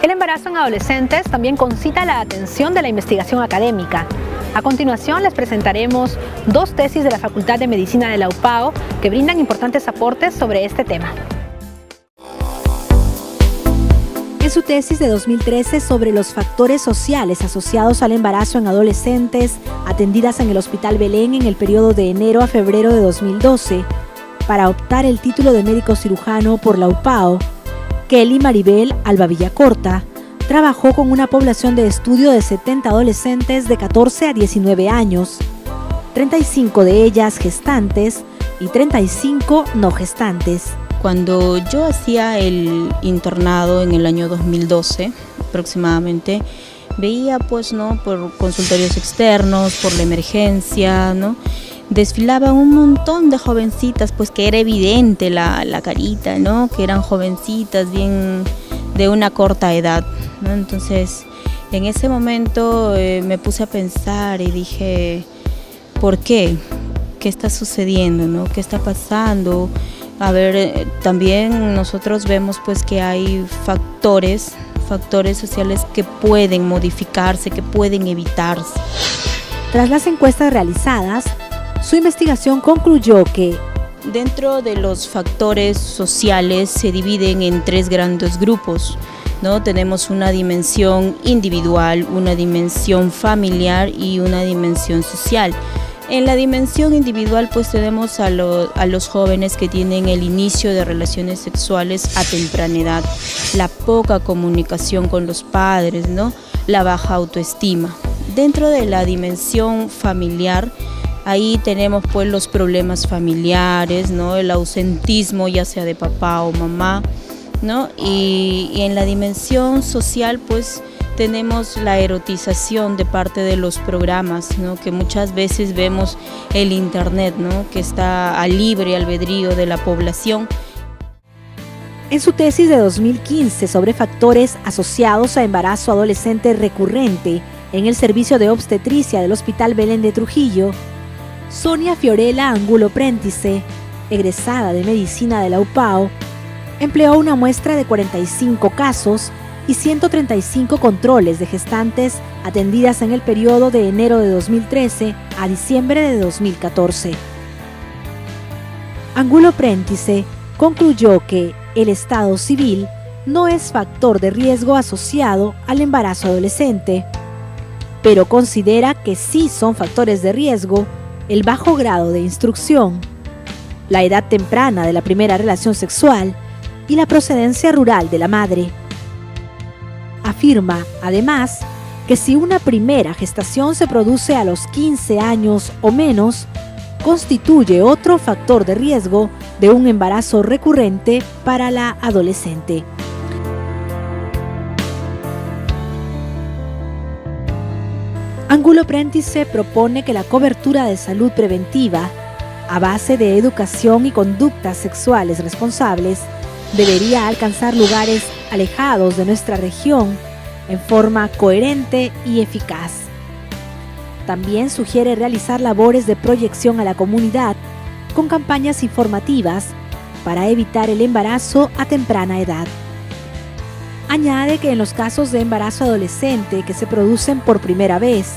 El embarazo en adolescentes también concita la atención de la investigación académica. A continuación les presentaremos dos tesis de la Facultad de Medicina de la UPAO que brindan importantes aportes sobre este tema. En su tesis de 2013 sobre los factores sociales asociados al embarazo en adolescentes atendidas en el Hospital Belén en el periodo de enero a febrero de 2012, para optar el título de médico cirujano por la UPAO, Kelly Maribel Alba Villacorta trabajó con una población de estudio de 70 adolescentes de 14 a 19 años, 35 de ellas gestantes y 35 no gestantes. Cuando yo hacía el internado en el año 2012 aproximadamente, veía por consultorios externos, por la emergencia, desfilaban un montón de jovencitas, que era evidente la carita, que eran jovencitas bien de una corta edad, Entonces, en ese momento me puse a pensar y dije, ¿por qué? ¿Qué está sucediendo, ¿Qué está pasando? A ver, también nosotros vemos que hay factores sociales que pueden modificarse, que pueden evitarse. Tras las encuestas realizadas, su investigación concluyó que dentro de los factores sociales se dividen en tres grandes grupos, Tenemos una dimensión individual, una dimensión familiar y una dimensión social. En la dimensión individual tenemos a los jóvenes que tienen el inicio de relaciones sexuales a temprana edad, la poca comunicación con los padres, la baja autoestima. Dentro de la dimensión familiar, ahí tenemos los problemas familiares, el ausentismo ya sea de papá o mamá, y en la dimensión social tenemos la erotización de parte de los programas, que muchas veces vemos el internet, que está a libre albedrío de la población. En su tesis de 2015 sobre factores asociados a embarazo adolescente recurrente en el servicio de obstetricia del Hospital Belén de Trujillo, Sonia Fiorella Angulo Prentice, egresada de Medicina de la UPAO, empleó una muestra de 45 casos y 135 controles de gestantes atendidas en el periodo de enero de 2013 a diciembre de 2014. Angulo Prentice concluyó que el estado civil no es factor de riesgo asociado al embarazo adolescente, pero considera que sí son factores de riesgo el bajo grado de instrucción, la edad temprana de la primera relación sexual y la procedencia rural de la madre. Afirma, además, que si una primera gestación se produce a los 15 años o menos, constituye otro factor de riesgo de un embarazo recurrente para la adolescente. Angulo Prentice propone que la cobertura de salud preventiva, a base de educación y conductas sexuales responsables, debería alcanzar lugares alejados de nuestra región en forma coherente y eficaz. También sugiere realizar labores de proyección a la comunidad con campañas informativas para evitar el embarazo a temprana edad. Añade que en los casos de embarazo adolescente que se producen por primera vez,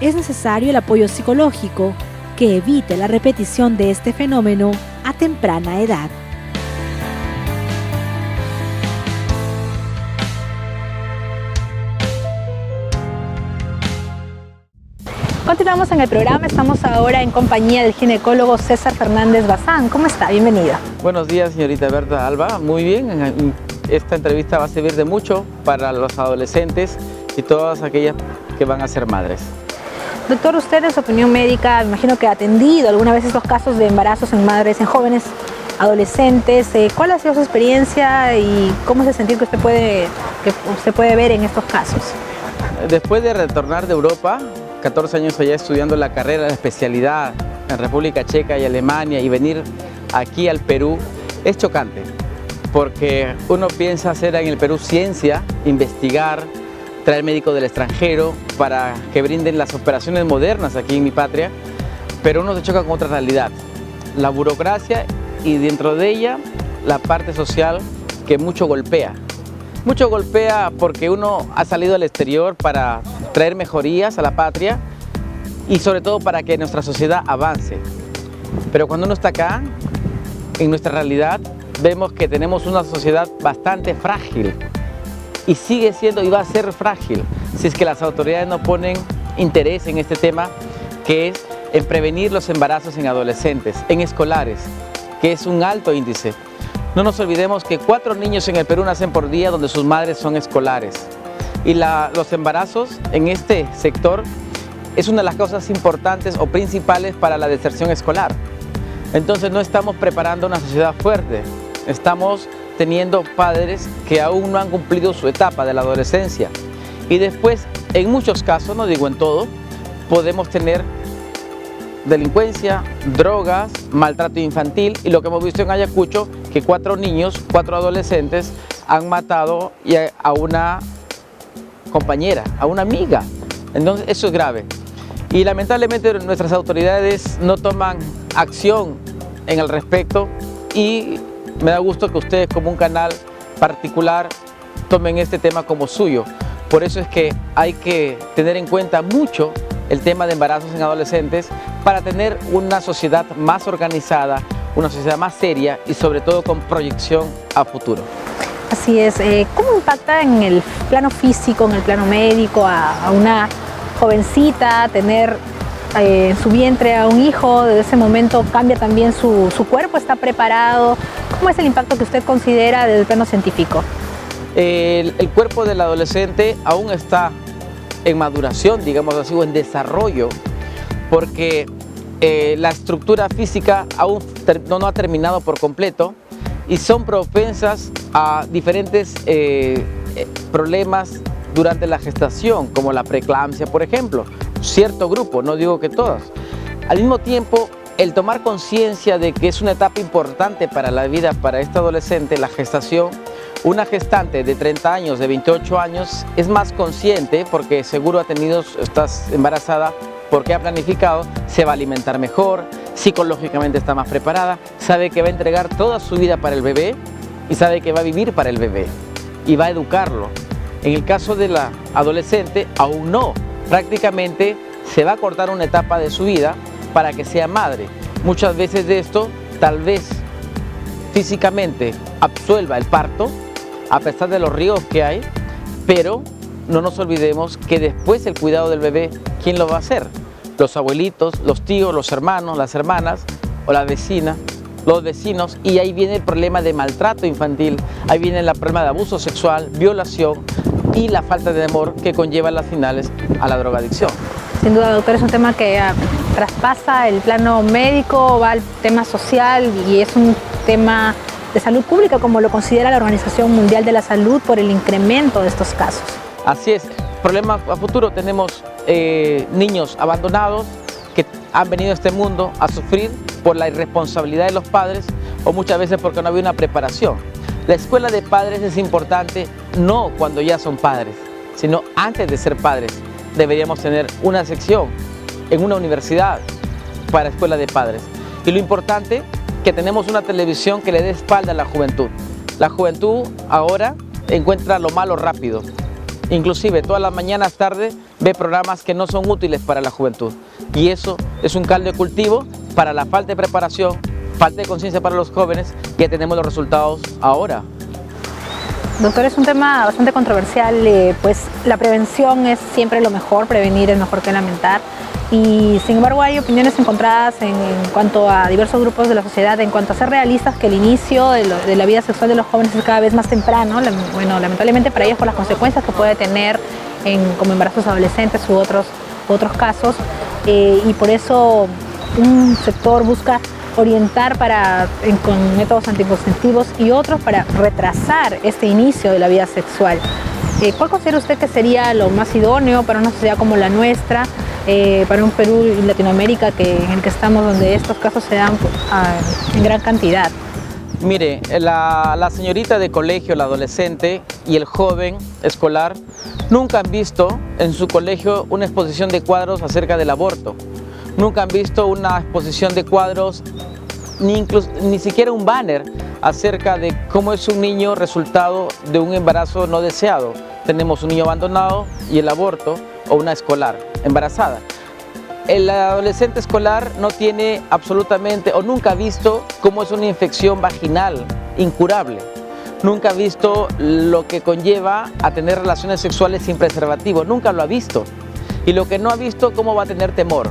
es necesario el apoyo psicológico que evite la repetición de este fenómeno a temprana edad. Continuamos en el programa, estamos ahora en compañía del ginecólogo César Fernández Bazán. ¿Cómo está? Bienvenido. Buenos días, señorita Berta Alba. Muy bien, esta entrevista va a servir de mucho para los adolescentes y todas aquellas que van a ser madres. Doctor, usted en su opinión médica, me imagino que ha atendido alguna vez estos casos de embarazos en madres, en jóvenes adolescentes. ¿Cuál ha sido su experiencia y cómo se sentir que usted puede ver en estos casos? Después de retornar de Europa, 14 años allá estudiando la carrera, la especialidad en República Checa y Alemania, y venir aquí al Perú, es chocante, porque uno piensa hacer en el Perú ciencia, investigar, traer médicos del extranjero para que brinden las operaciones modernas aquí en mi patria, pero uno se choca con otra realidad, la burocracia y dentro de ella la parte social que mucho golpea. Mucho golpea porque uno ha salido al exterior para traer mejorías a la patria y sobre todo para que nuestra sociedad avance. Pero cuando uno está acá, en nuestra realidad, vemos que tenemos una sociedad bastante frágil y sigue siendo y va a ser frágil si es que las autoridades no ponen interés en este tema, que es en prevenir los embarazos en adolescentes, en escolares, que es un alto índice. No nos olvidemos que 4 niños en el Perú nacen por día donde sus madres son escolares. Y los embarazos en este sector es una de las causas importantes o principales para la deserción escolar. Entonces no estamos preparando una sociedad fuerte. Estamos teniendo padres que aún no han cumplido su etapa de la adolescencia. Y después, en muchos casos, no digo en todo, podemos tener delincuencia, drogas, maltrato infantil y lo que hemos visto en Ayacucho, que 4 niños, 4 adolescentes han matado a una compañera, a una amiga. Entonces eso es grave. Y lamentablemente nuestras autoridades no toman acción en el respecto y me da gusto que ustedes como un canal particular tomen este tema como suyo. Por eso es que hay que tener en cuenta mucho el tema de embarazos en adolescentes para tener una sociedad más organizada, una sociedad más seria y sobre todo con proyección a futuro. Así es. ¿Cómo impacta en el plano físico, en el plano médico a una jovencita tener en su vientre a un hijo? Desde ese momento cambia también su cuerpo, está preparado. ¿Cómo es el impacto que usted considera desde el plano científico? El cuerpo del adolescente aún está en maduración, digamos así, o en desarrollo, porque la estructura física aún no ha terminado por completo y son propensas a diferentes problemas durante la gestación, como la preeclampsia, por ejemplo. Cierto grupo, no digo que todas. Al mismo tiempo, el tomar conciencia de que es una etapa importante para la vida, para este adolescente, la gestación. Una gestante de 30 años, de 28 años, es más consciente porque seguro estás embarazada porque ha planificado, se va a alimentar mejor, psicológicamente está más preparada, sabe que va a entregar toda su vida para el bebé y sabe que va a vivir para el bebé y va a educarlo. En el caso de la adolescente, aún no, prácticamente se va a cortar una etapa de su vida para que sea madre. Muchas veces de esto, tal vez físicamente absuelva el parto, a pesar de los riesgos que hay, pero no nos olvidemos que después el cuidado del bebé, ¿quién lo va a hacer? Los abuelitos, los tíos, los hermanos, las hermanas o la vecina, los vecinos, y ahí viene el problema de maltrato infantil, ahí viene el problema de abuso sexual, violación y la falta de amor que conlleva las finales a la drogadicción. Sin duda, doctor, es un tema que traspasa el plano médico, va al tema social y es un tema de salud pública, como lo considera la Organización Mundial de la Salud, por el incremento de estos casos. Así es. Problema a futuro, tenemos niños abandonados que han venido a este mundo a sufrir por la irresponsabilidad de los padres o muchas veces porque no había una preparación. La escuela de padres es importante no cuando ya son padres, sino antes de ser padres. Deberíamos tener una sección en una universidad para escuela de padres. Y lo importante que tenemos una televisión que le dé espalda a la juventud. La juventud ahora encuentra lo malo rápido. Inclusive todas las mañanas, tarde, ve programas que no son útiles para la juventud. Y eso es un caldo de cultivo para la falta de preparación, falta de conciencia para los jóvenes, y ya tenemos los resultados ahora. Doctor, es un tema bastante controversial, pues la prevención es siempre lo mejor, prevenir es mejor que lamentar. Y sin embargo hay opiniones encontradas en cuanto a diversos grupos de la sociedad, en cuanto a ser realistas, que el inicio de la vida sexual de los jóvenes es cada vez más temprano, bueno, lamentablemente para ellos por las consecuencias que puede tener como embarazos adolescentes u otros casos, y por eso un sector busca orientar con métodos anticonceptivos y otros para retrasar este inicio de la vida sexual. ¿Cuál considera usted que sería lo más idóneo para una sociedad como la nuestra, para un Perú y Latinoamérica en el que estamos, donde estos casos se dan en gran cantidad? Mire, la señorita de colegio, la adolescente y el joven escolar nunca han visto en su colegio una exposición de cuadros acerca del aborto. Nunca han visto una exposición de cuadros ni siquiera un banner acerca de cómo es un niño resultado de un embarazo no deseado. Tenemos un niño abandonado y el aborto, o una escolar embarazada. El adolescente escolar no tiene absolutamente o nunca ha visto cómo es una infección vaginal incurable. Nunca ha visto lo que conlleva a tener relaciones sexuales sin preservativo. Nunca lo ha visto. Y lo que no ha visto, cómo va a tener temor.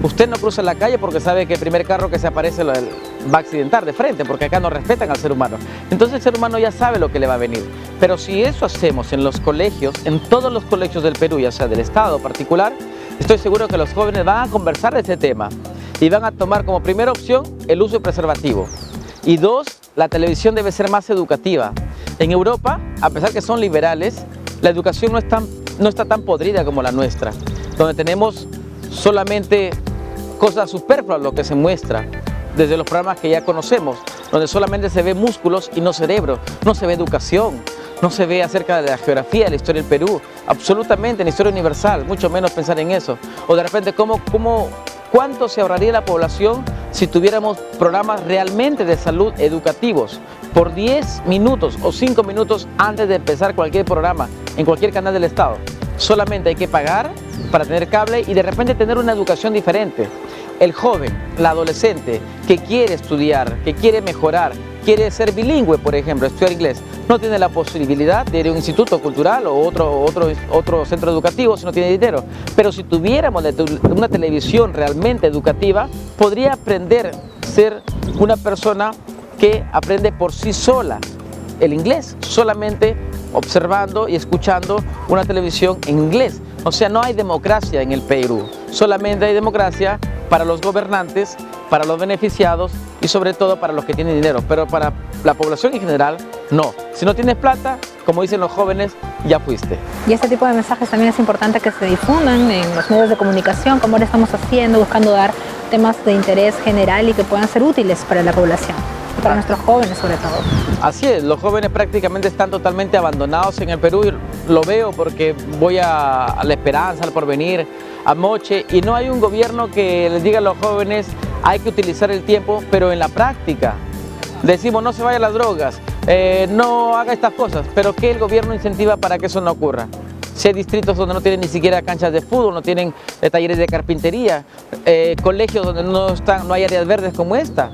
Usted no cruza la calle porque sabe que el primer carro que se aparece va a accidentar de frente, porque acá no respetan al ser humano. Entonces el ser humano ya sabe lo que le va a venir. Pero si eso hacemos en los colegios, en todos los colegios del Perú, ya sea del Estado o particular, estoy seguro que los jóvenes van a conversar de ese tema y van a tomar como primera opción el uso de preservativo. Y dos, la televisión debe ser más educativa. En Europa, a pesar que son liberales, la educación no está tan podrida como la nuestra, donde tenemos solamente cosas superfluas lo que se muestra, desde los programas que ya conocemos, donde solamente se ve músculos y no cerebro, no se ve educación, no se ve acerca de la geografía, de la historia del Perú, absolutamente en la historia universal, mucho menos pensar en eso. O de repente, ¿cuánto se ahorraría la población si tuviéramos programas realmente de salud educativos? Por 10 minutos o 5 minutos antes de empezar cualquier programa, en cualquier canal del Estado. Solamente hay que pagar para tener cable y de repente tener una educación diferente. El joven, la adolescente que quiere estudiar, que quiere mejorar, quiere ser bilingüe, por ejemplo, estudiar inglés, no tiene la posibilidad de ir a un instituto cultural o otro centro educativo si no tiene dinero. Pero si tuviéramos una televisión realmente educativa, podría aprender a ser una persona que aprende por sí sola el inglés, solamente observando y escuchando una televisión en inglés. O sea, no hay democracia en el Perú, solamente hay democracia para los gobernantes, para los beneficiados y sobre todo para los que tienen dinero, pero para la población en general, no. Si no tienes plata, como dicen los jóvenes, ya fuiste. Y este tipo de mensajes también es importante que se difundan en los medios de comunicación, como ahora estamos haciendo, buscando dar temas de interés general y que puedan ser útiles para la población, y para nuestros jóvenes sobre todo. Así es, los jóvenes prácticamente están totalmente abandonados en el Perú, y lo veo porque voy a La Esperanza, al Porvenir, a Moche, y no hay un gobierno que les diga a los jóvenes hay que utilizar el tiempo, pero en la práctica. Decimos no se vayan las drogas, no haga estas cosas, pero ¿qué el gobierno incentiva para que eso no ocurra? Si hay distritos donde no tienen ni siquiera canchas de fútbol, no tienen talleres de carpintería, colegios donde no hay áreas verdes como esta,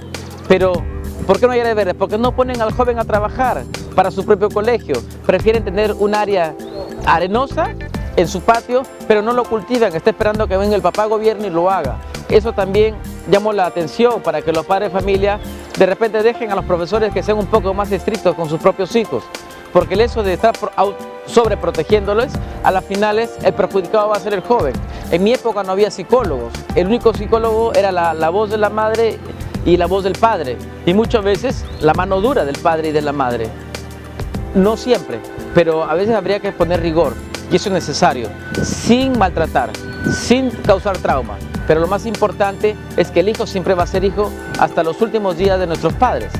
pero ¿por qué no hay áreas verdes? Porque no ponen al joven a trabajar para su propio colegio, prefieren tener un área arenosa en su patio, pero no lo cultivan, está esperando que venga el papá gobierno y lo haga. Eso también llamó la atención para que los padres de familia de repente dejen a los profesores que sean un poco más estrictos con sus propios hijos, porque el hecho de estar sobreprotegiéndoles, a las finales el perjudicado va a ser el joven. En mi época no había psicólogos, el único psicólogo era la voz de la madre y la voz del padre, y muchas veces la mano dura del padre y de la madre. No siempre, pero a veces habría que poner rigor, y eso es necesario, sin maltratar, sin causar trauma. Pero lo más importante es que el hijo siempre va a ser hijo hasta los últimos días de nuestros padres.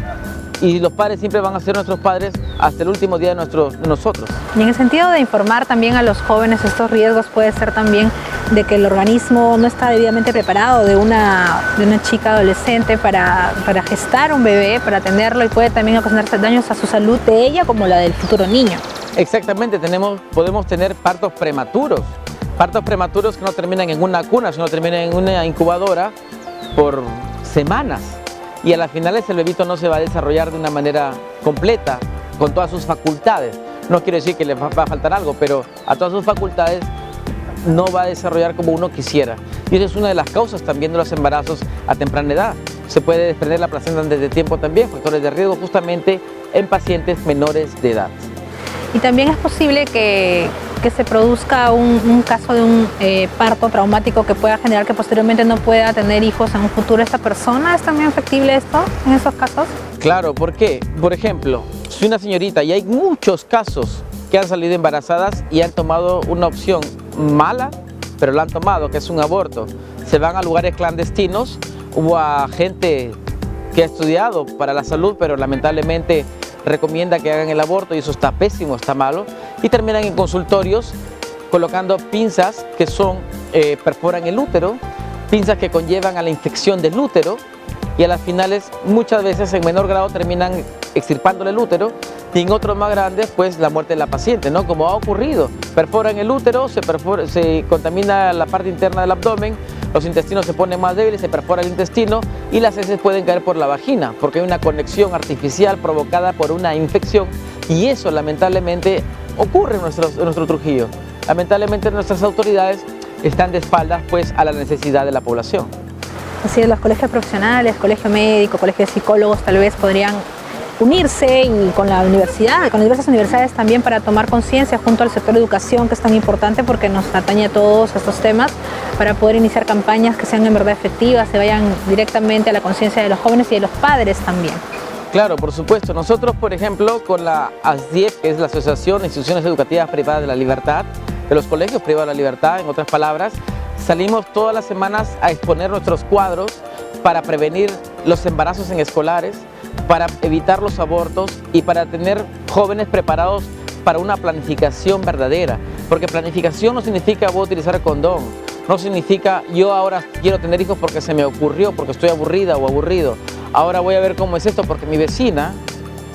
Y los padres siempre van a ser nuestros padres hasta el último día de nosotros. Y en el sentido de informar también a los jóvenes estos riesgos, puede ser también de que el organismo no está debidamente preparado de una chica adolescente para gestar un bebé, para tenerlo, y puede también ocasionarse daños a su salud de ella como la del futuro niño. Exactamente, podemos tener partos prematuros que no terminan en una cuna, sino terminan en una incubadora por semanas. Y a las finales el bebito no se va a desarrollar de una manera completa, con todas sus facultades. No quiero decir que le va a faltar algo, pero a todas sus facultades no va a desarrollar como uno quisiera. Y esa es una de las causas también de los embarazos a temprana edad. Se puede desprender la placenta antes de tiempo también, factores de riesgo justamente en pacientes menores de edad. Y también es posible que se produzca un caso de un parto traumático que pueda generar que posteriormente no pueda tener hijos en un futuro esta persona. ¿Es también factible esto en esos casos? Claro, ¿por qué? Por ejemplo, si una señorita, y hay muchos casos que han salido embarazadas y han tomado una opción mala, pero la han tomado, que es un aborto. Se van a lugares clandestinos, hubo a gente que ha estudiado para la salud, pero lamentablemente recomienda que hagan el aborto y eso está pésimo, está malo, y terminan en consultorios colocando pinzas que perforan el útero, pinzas que conllevan a la infección del útero, y a las finales muchas veces en menor grado terminan extirpándole el útero y en otros más grandes pues la muerte de la paciente, ¿no? Como ha ocurrido, perforan el útero, se contamina la parte interna del abdomen, los intestinos se ponen más débiles, se perfora el intestino y las heces pueden caer por la vagina porque hay una conexión artificial provocada por una infección y eso lamentablemente ocurre en nuestro Trujillo. Lamentablemente nuestras autoridades están de espaldas pues a la necesidad de la población. Así es, los colegios profesionales, colegio médico, colegio de psicólogos tal vez podrían unirse y con la universidad, con las diversas universidades también para tomar conciencia junto al sector de educación, que es tan importante porque nos atañe a todos estos temas, para poder iniciar campañas que sean en verdad efectivas, se vayan directamente a la conciencia de los jóvenes y de los padres también. Claro, por supuesto. Nosotros, por ejemplo, con la ASDIEP, que es la Asociación de Instituciones Educativas Privadas de la Libertad, de los colegios privados de la libertad, en otras palabras, salimos todas las semanas a exponer nuestros cuadros para prevenir los embarazos en escolares, para evitar los abortos y para tener jóvenes preparados para una planificación verdadera. Porque planificación no significa voy a utilizar condón, no significa yo ahora quiero tener hijos porque se me ocurrió, porque estoy aburrida o aburrido. Ahora voy a ver cómo es esto porque mi vecina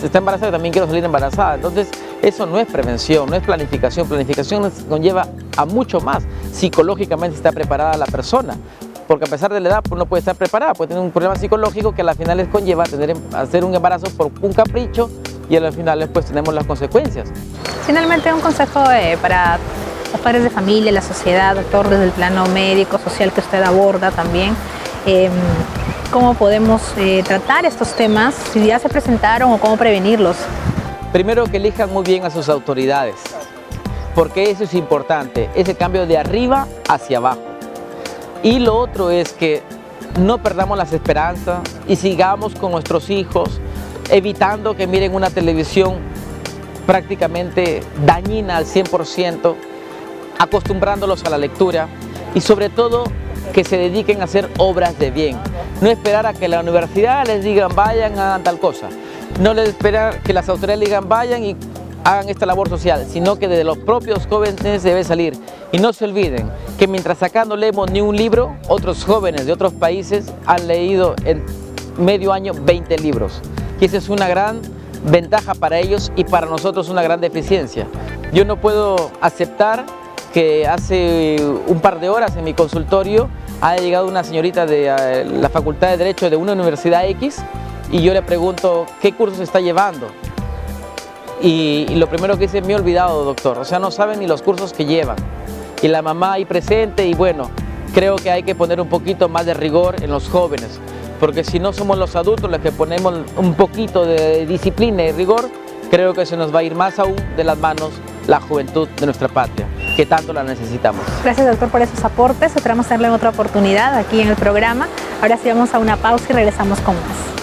está embarazada y también quiero salir embarazada. Entonces, eso no es prevención, no es planificación. Planificación conlleva a mucho más. Psicológicamente está preparada la persona. Porque a pesar de la edad, pues no puede estar preparada, puede tener un problema psicológico que a las finales conlleva hacer un embarazo por un capricho y a las finales pues tenemos las consecuencias. Finalmente, un consejo para los padres de familia, la sociedad, doctor, desde el plano médico, social que usted aborda también. ¿Cómo podemos tratar estos temas, si ya se presentaron o cómo prevenirlos? Primero que elijan muy bien a sus autoridades, porque eso es importante, ese cambio de arriba hacia abajo. Y lo otro es que no perdamos las esperanzas y sigamos con nuestros hijos, evitando que miren una televisión prácticamente dañina al 100%, acostumbrándolos a la lectura y sobre todo que se dediquen a hacer obras de bien. No esperar a que la universidad les digan vayan, hagan tal cosa. No les esperar que las autoridades digan vayan y hagan esta labor social, sino que de los propios jóvenes debe salir. Y no se olviden que mientras acá no leemos ni un libro, otros jóvenes de otros países han leído en medio año 20 libros. Y esa es una gran ventaja para ellos y para nosotros una gran deficiencia. Yo no puedo aceptar que hace un par de horas en mi consultorio ha llegado una señorita de la Facultad de Derecho de una universidad X y yo le pregunto qué cursos está llevando. Y lo primero que dice, me he olvidado, doctor, o sea, no saben ni los cursos que llevan. Y la mamá ahí presente y bueno, creo que hay que poner un poquito más de rigor en los jóvenes, porque si no somos los adultos los que ponemos un poquito de disciplina y rigor, creo que se nos va a ir más aún de las manos la juventud de nuestra patria, que tanto la necesitamos. Gracias, doctor, por esos aportes. Esperamos tenerle otra oportunidad aquí en el programa. Ahora sí vamos a una pausa y regresamos con más.